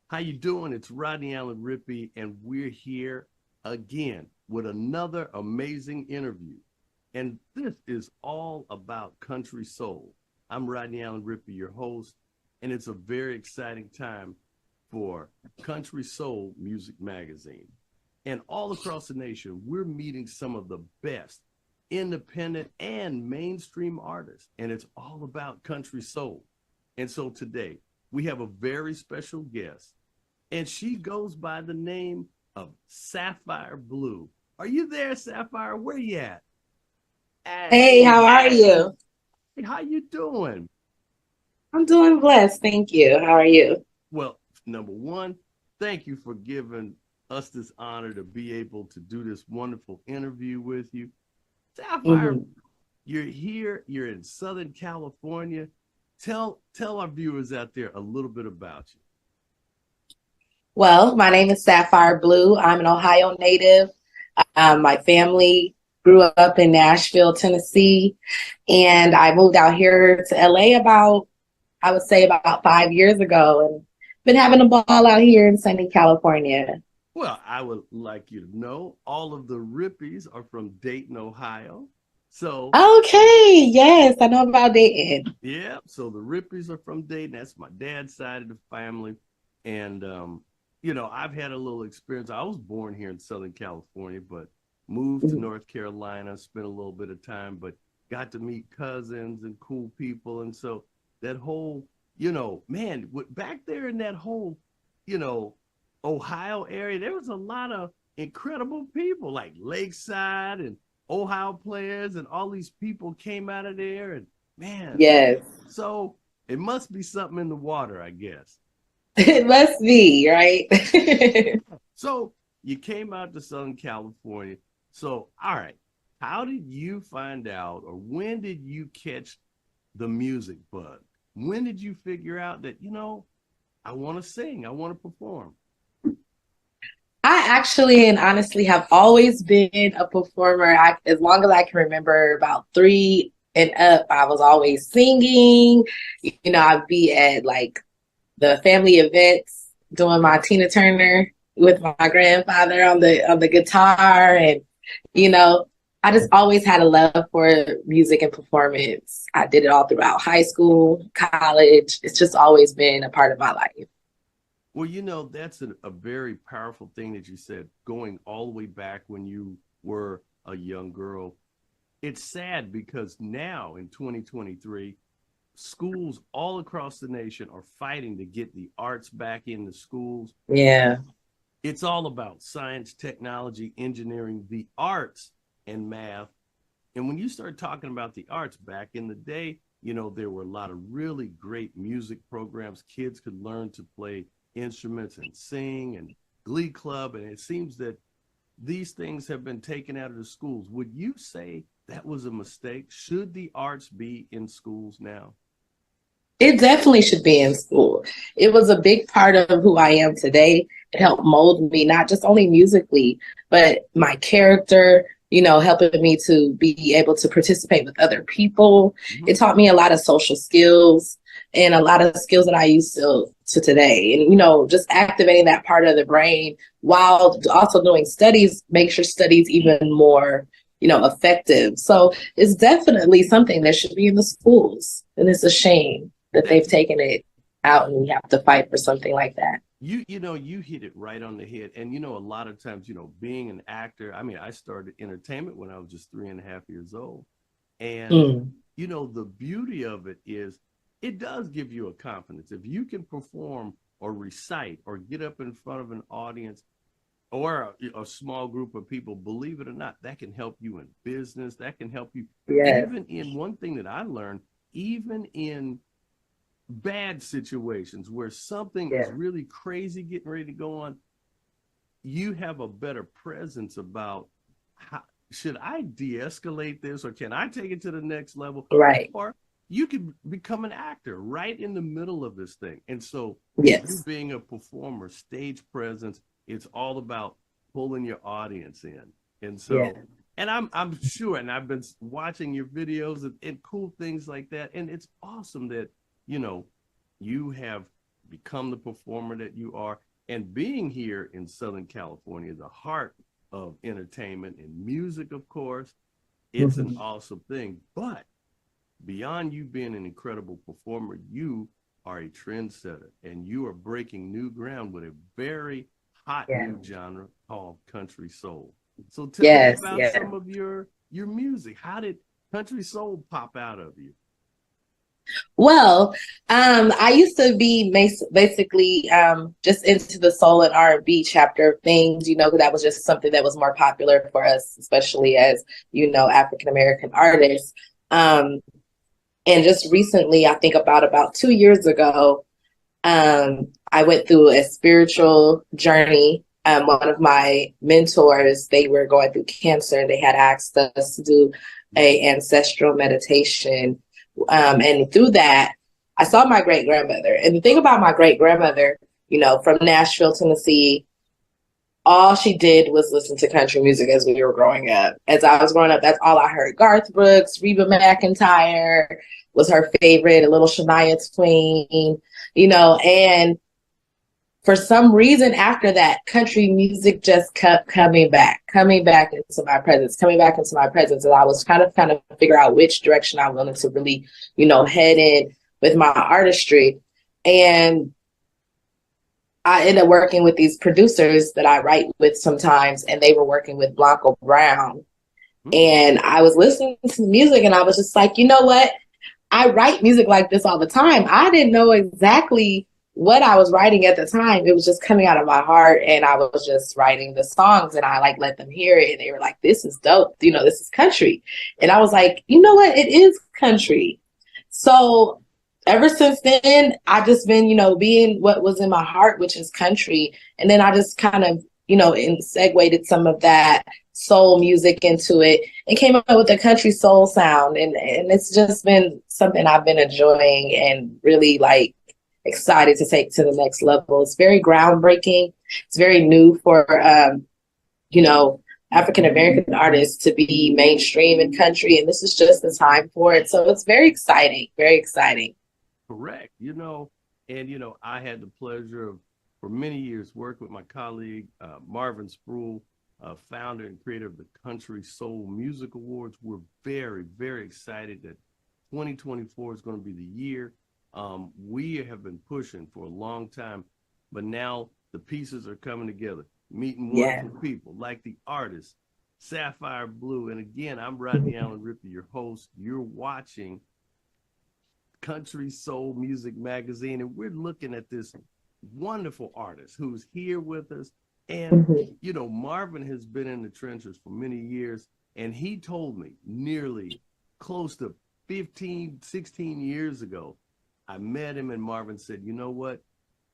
How you doing? It's Rodney Allen Rippey, and we're here again with another amazing interview. And this is all about country soul. I'm Rodney Allen Rippey, your host, and it's a very exciting time for Country Soul Music Magazine. And all across the nation, we're meeting some of the best independent and mainstream artists, and it's all about country soul. And so today, we have a very special guest, and she goes by the name of Sapphyre Blu. Are you there, Sapphyre? Where you at? Hey, Hey, how are you? how you doing? I'm doing blessed, thank you. How are you? Well, number one, thank you for giving us this honor to be able to do this wonderful interview with you. Sapphire, Mhm. you're here, you're in Southern California. Tell our viewers out there a little bit about you. Well, my name is Sapphyre Blu. I'm an Ohio native. My family grew up in Nashville, Tennessee, and I moved out here to LA I would say, about 5 years ago, and been having a ball out here in sunny California. Well, I would like you to know all of the Rippies are from Dayton, Ohio. So, Okay, yes, I know about Dayton. yeah, so the Rippies are from Dayton. That's my dad's side of the family. And, I've had a little experience. I was born here in Southern California, but moved to Mhm. North Carolina, spent a little bit of time, but got to meet cousins and cool people. And so that whole, man, back there in that whole, you know, Ohio area, there was a lot of incredible people like Lakeside and Ohio players, and all these people came out of there. And man, Yes, so it must be something in the water, I guess. it must be, right? So you came out to Southern California. So, all right, how did you find out, or when did you catch the music bug? When did you figure out that, I want to sing, I want to perform? I actually and honestly have always been a performer. As long as I can remember, about three and up, I was always singing. I'd be at like the family events doing my Tina Turner with my grandfather on the guitar, and you know, I just always had a love for music and performance. I did it all throughout high school, college. It's just always been a part of my life. Well, that's a very powerful thing that you said, going all the way back when you were a young girl. It's sad because now in 2023, schools all across the nation are fighting to get the arts back in the schools. Yeah. It's all about science, technology, engineering, the arts, and math. And when you start talking about the arts back in the day, there were a lot of really great music programs. Kids could learn to play instruments and sing, and glee club. And it seems that these things have been taken out of the schools. Would you say that was a mistake? Should the arts be in schools now? It definitely should be in school. It was a big part of who I am today. It helped mold me, not just only musically, but my character, helping me to be able to participate with other people. Mm-hmm. It taught me a lot of social skills and a lot of skills that I use to today. And, just activating that part of the brain while also doing studies makes your studies even more, effective. So it's definitely something that should be in the schools. And it's a shame that they've That's taken it out and we have to fight for something like that. you hit it right on the head. And a lot of times, being an actor, I mean, I started entertainment when I was just 3.5 years old. And Mm. the beauty of it is it does give you a confidence. If you can perform or recite or get up in front of an audience or a small group of people, believe it or not, that can help you in business. That can help you Yes. even in one thing that I learned, even in bad situations where something is Yes. really crazy getting ready to go on, you have a better presence about how should I de-escalate this, or can I take it to the next level, Right. or you could become an actor right in the middle of this thing. And so you Yes. being a performer, stage presence, it's all about pulling your audience in. And Yeah. so, and I'm sure, and I've been watching your videos and cool things like that, and it's awesome that you know you have become the performer that you are. And being here in Southern California, the heart of entertainment and music, of course, it's an awesome thing. But beyond you being an incredible performer, you are a trendsetter and you are breaking new ground with a very hot new genre called country soul. So tell me about some of your music. How did country soul pop out of you? Well, I used to be basically just into the soul and R&B chapter of things, you know, because that was just something that was more popular for us, especially as, you know, African American artists. And just recently, I think about 2 years ago, I went through a spiritual journey. One of my mentors, they were going through cancer, and they had asked us to do a ancestral meditation. And through that, I saw my great grandmother. And the thing about my great grandmother, you know, from Nashville, Tennessee, all she did was listen to country music as we were growing up. As I was growing up, that's all I heard. Garth Brooks, Reba McEntire was her favorite, a little Shania Twain, you know, and for some reason after that, country music just kept coming back into my presence. And I was trying to figure out which direction I wanted to really, you know, head in with my artistry. And I ended up working with these producers that I write with sometimes, and they were working with Blanco Brown. And I was listening to the music and I was just like, you know what? I write music like this all the time. I didn't know exactly what I was writing at the time. It was just coming out of my heart, and I was just writing the songs, and I like let them hear it, and they were like, this is dope. You know, this is country. And I was like, you know what? It is country. So ever since then, I just been, you know, being what was in my heart, which is country. And then I just kind of, you know, segued some of that soul music into it and came up with a country soul sound. And it's just been something I've been enjoying and really like excited to take to the next level. It's very groundbreaking. It's very new for, you know, African American artists to be mainstream in country. And this is just the time for it. So it's very exciting, very exciting. Correct. You know, and, you know, I had the pleasure of, for many years, work with my colleague, Marvin Spruill, founder and creator of the Country Soul Music Awards. We're very, very excited that 2024 is going to be the year. We have been pushing for a long time, but now the pieces are coming together, meeting wonderful people like the artist, Sapphyre Blu. And again, I'm Rodney Allen Rippey, your host. You're watching Country Soul Music Magazine, and we're looking at this wonderful artist who's here with us. And, you know, Marvin has been in the trenches for many years, and he told me nearly close to 15, 16 years ago, I met him, and Marvin said, you know what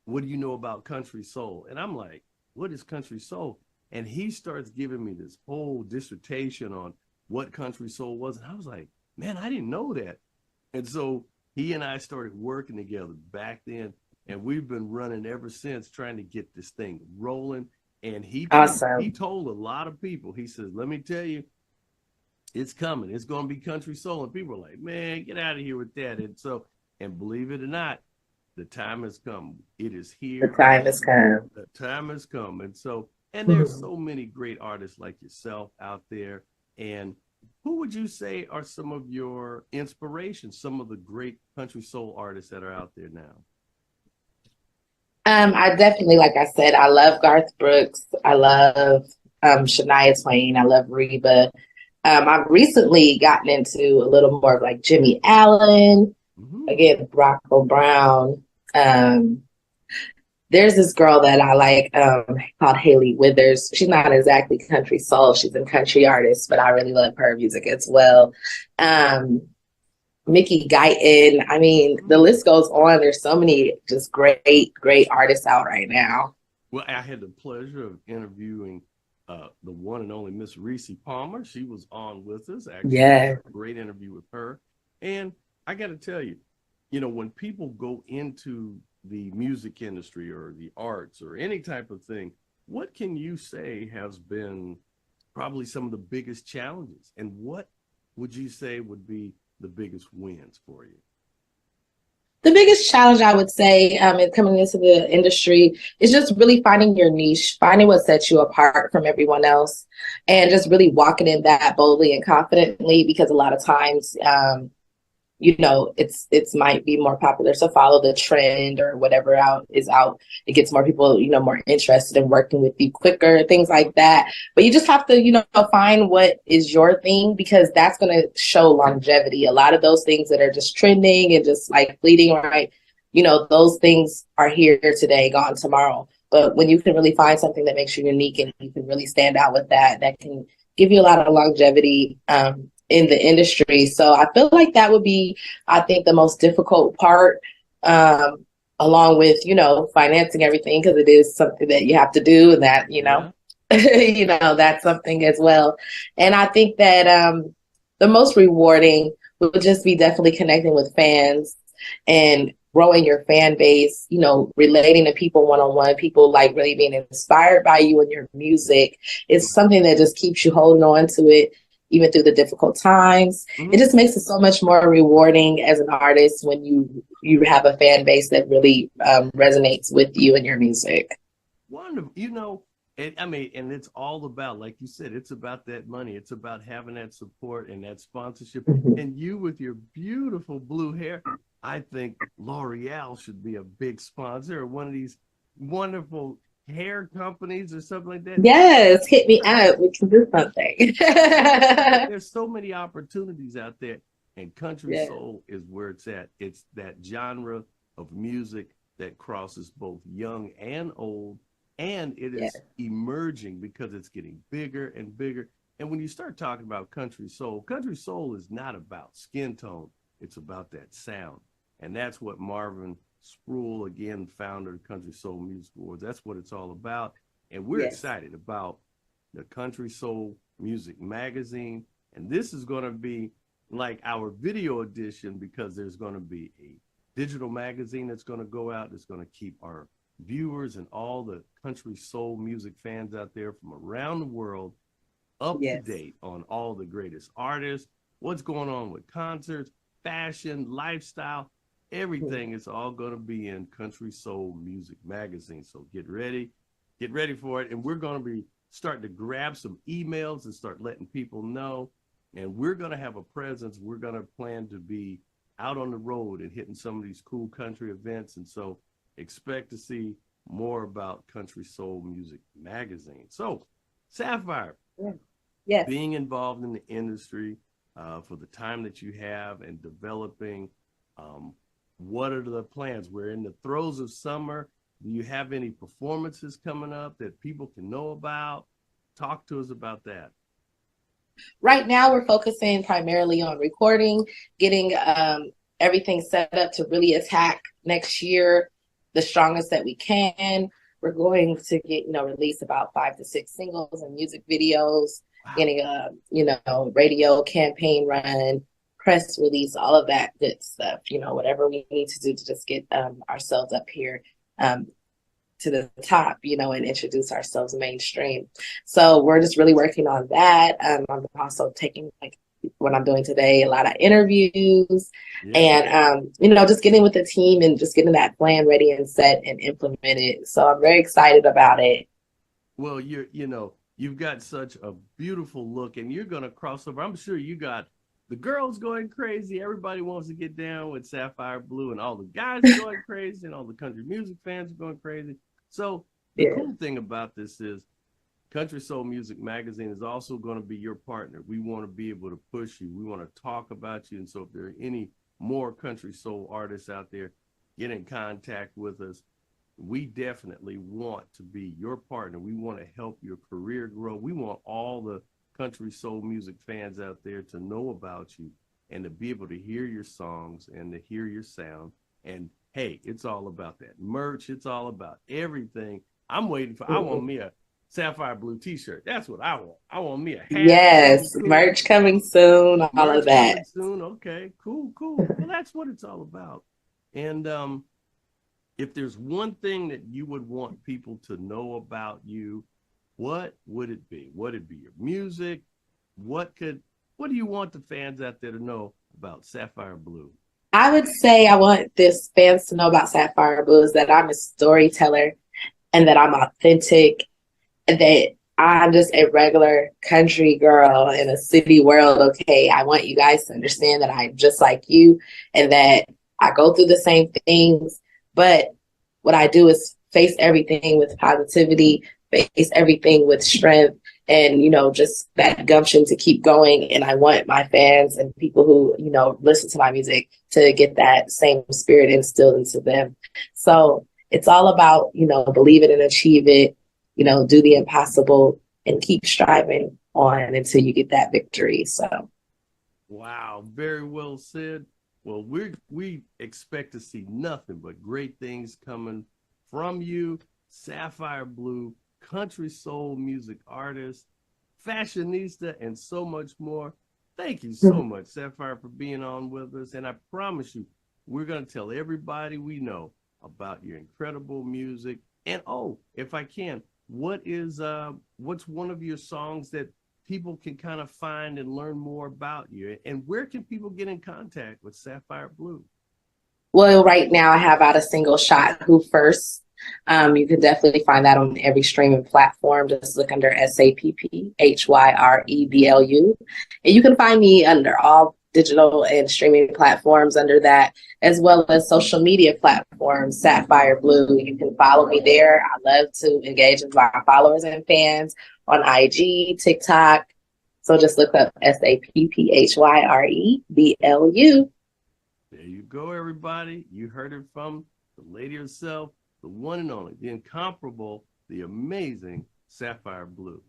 do you know about country soul? And I'm like, what is country soul? And he starts giving me this whole dissertation on what country soul was. And I was like, man, I didn't know that. And so he and I started working together back then, and we've been running ever since, trying to get this thing rolling. And he told a lot of people, he says, let me tell you, it's coming. It's going to be country soul. And people are like, man, get out of here with that. And so, and believe it or not, the time has come. It is here. The time has come. The time has come. And so, and there's so many great artists like yourself out there. And who would you say are some of your inspirations, some of the great country soul artists that are out there now? I definitely, like I said, I love Garth Brooks. I love Shania Twain. I love Reba. I've recently gotten into a little more of like Jimmy Allen, again, Bronco Brown. There's this girl that I like called Haley Withers. She's not exactly country soul. She's a country artist, but I really love her music as well. Mickey Guyton. I mean, the list goes on. There's so many just great, great artists out right now. Well, I had the pleasure of interviewing the one and only Miss Reese Palmer. She was on with us. Actually, a great interview with her. And I got to tell you, you know, when people go into the music industry or the arts or any type of thing, what can you say has been probably some of the biggest challenges? And what would you say would be the biggest wins for you? The biggest challenge I would say in coming into the industry is just really finding your niche, finding what sets you apart from everyone else, and just really walking in that boldly and confidently. Because a lot of times, it's might be more popular to follow the trend or whatever out. It gets more people, more interested in working with you quicker, things like that. But you just have to, find what is your thing, because that's going to show longevity. A lot of those things that are just trending and just like fleeting, right? Those things are here today, gone tomorrow. But when you can really find something that makes you unique and you can really stand out with that can give you a lot of longevity in the industry. So I feel like that would be, I think, the most difficult part, along with, financing everything, because it is something that you have to do, and that, Yeah. that's something as well. And I think that the most rewarding would just be definitely connecting with fans and growing your fan base, relating to people one-on-one, people like really being inspired by you and your music. It's something that just keeps you holding on to it even through the difficult times. It just makes it so much more rewarding as an artist when you have a fan base that really resonates with you and your music. Wonderful. And it's all about, like you said, it's about that money. It's about having that support and that sponsorship. Mhm. And you with your beautiful blue hair, I think L'Oreal should be a big sponsor, or one of these wonderful hair companies or something like that. Yes, hit me up. We can do something. There's so many opportunities out there, and country Yeah. soul is where it's at. It's that genre of music that crosses both young and old, and it Yeah. is emerging because it's getting bigger and bigger. And when you start talking about country soul is not about skin tone, it's about that sound. And that's what Marvin Spruill, again, founder of Country Soul Music Awards, that's what it's all about. And we're Yes. excited about the Country Soul Music Magazine. And this is going to be like our video edition, because there's going to be a digital magazine that's going to go out. That's going to keep our viewers and all the country soul music fans out there from around the world up to Yes. date on all the greatest artists, what's going on with concerts, fashion, lifestyle, everything is all going to be in Country Soul Music Magazine. So get ready for it. And we're going to be starting to grab some emails and start letting people know. And we're going to have a presence. We're going to plan to be out on the road and hitting some of these cool country events. And so expect to see more about Country Soul Music Magazine. So, Sapphyre, Yes. being involved in the industry for the time that you have and developing, what are the plans? We're in the throes of summer. Do you have any performances coming up that people can know about? Talk to us about that. Right now, we're focusing primarily on recording, getting everything set up to really attack next year the strongest that we can. We're going to get, release about 5 to 6 singles and music videos, getting a, radio campaign run, press release, all of that good stuff, whatever we need to do to just get ourselves up here to the top, and introduce ourselves mainstream. So we're just really working on that. I'm also taking, like what I'm doing today, a lot of interviews, and just getting with the team and just getting that plan ready and set and implemented. So I'm very excited about it. Well, you've got such a beautiful look, and you're gonna cross over. I'm sure you got the girls going crazy. Everybody wants to get down with Sapphyre Blu, and all the guys are going crazy, and all the country music fans are going crazy. So the cool thing about this is Country Soul Music Magazine is also going to be your partner. We want to be able to push you. We want to talk about you. And so if there are any more country soul artists out there, get in contact with us. We definitely want to be your partner. We want to help your career grow. We want all the country soul music fans out there to know about you and to be able to hear your songs and to hear your sound. And hey, it's all about that merch. It's all about everything. I want me a Sapphyre Blu t-shirt. That's what I want. I want me a hat. Yes, merch coming soon, all of that. Coming soon. Okay, cool. Well, that's what it's all about. And if there's one thing that you would want people to know about you, what would it be? Would it be your music? What do you want the fans out there to know about Sapphyre Blu? I would say I want this fans to know about Sapphyre Blu is that I'm a storyteller and that I'm authentic and that I'm just a regular country girl in a city world. Okay, I want you guys to understand that I'm just like you and that I go through the same things, but what I do is face everything with positivity, face everything with strength, and just that gumption to keep going. And I want my fans and people who listen to my music to get that same spirit instilled into them. So it's all about believe it and achieve it, do the impossible and keep striving on until you get that victory. So Wow, very well said. Well, we expect to see nothing but great things coming from you, Sapphyre Blu, country soul music artist, fashionista, and so much more. Thank you so much, Sapphyre, for being on with us. And I promise you, we're going to tell everybody we know about your incredible music. And oh, if I can, what's one of your songs that people can kind of find and learn more about you? And where can people get in contact with Sapphyre Blu? well, right now I have out a single shot, Who First. You can definitely find that on every streaming platform. Just look under SAPPHYREBLU. And you can find me under all digital and streaming platforms under that, as well as social media platforms, Sapphyre Blu. You can follow me there. I love to engage with my followers and fans on IG, TikTok. So just look up SAPPHYREBLU. There you go, everybody. You heard it from the lady herself, the one and only, the incomparable, the amazing Sapphyre Blu.